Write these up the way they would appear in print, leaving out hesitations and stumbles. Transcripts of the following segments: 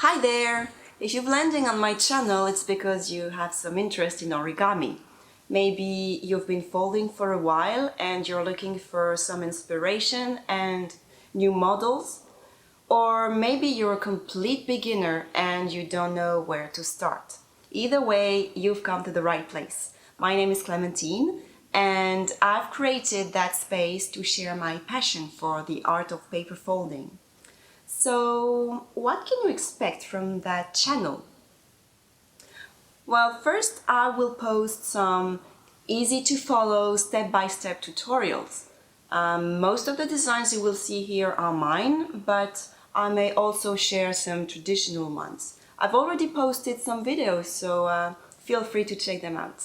Hi there! If you've landing on my channel, it's because you have some interest in origami. Maybe you've been folding for a while and you're looking for some inspiration and new models. Or maybe you're a complete beginner and you don't know where to start. Either way, you've come to the right place. My name is Clementine and I've created that space to share my passion for the art of paper folding. So, what can you expect from that channel? Well, first I will post some easy to follow step-by-step tutorials. Most of the designs you will see here are mine, but I may also share some traditional ones. I've already posted some videos, so feel free to check them out.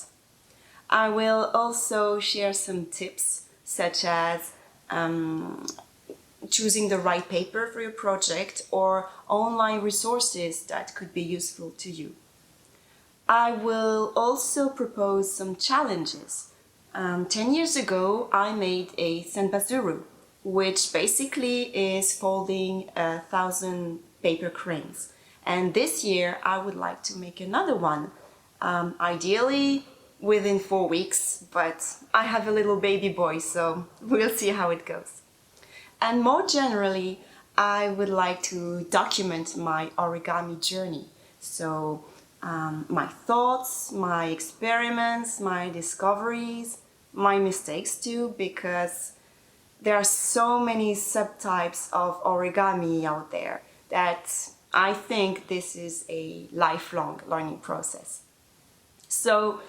I will also share some tips such as choosing the right paper for your project or online resources that could be useful to you. I will also propose some challenges. 10 years ago, I made a senbazuru, which basically is folding 1,000 paper cranes. And this year, I would like to make another one, ideally within 4 weeks, but I have a little baby boy, so we'll see how it goes. And more generally, I would like to document my origami journey. So my thoughts, my experiments, my discoveries, my mistakes too, because there are so many subtypes of origami out there that I think this is a lifelong learning process. So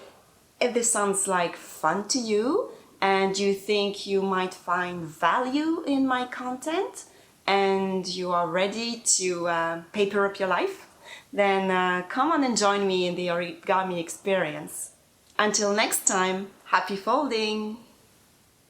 if this sounds like fun to you and you think you might find value in my content and you are ready to paper up your life, then come on and join me in the Origami Experience. Until next time, happy folding!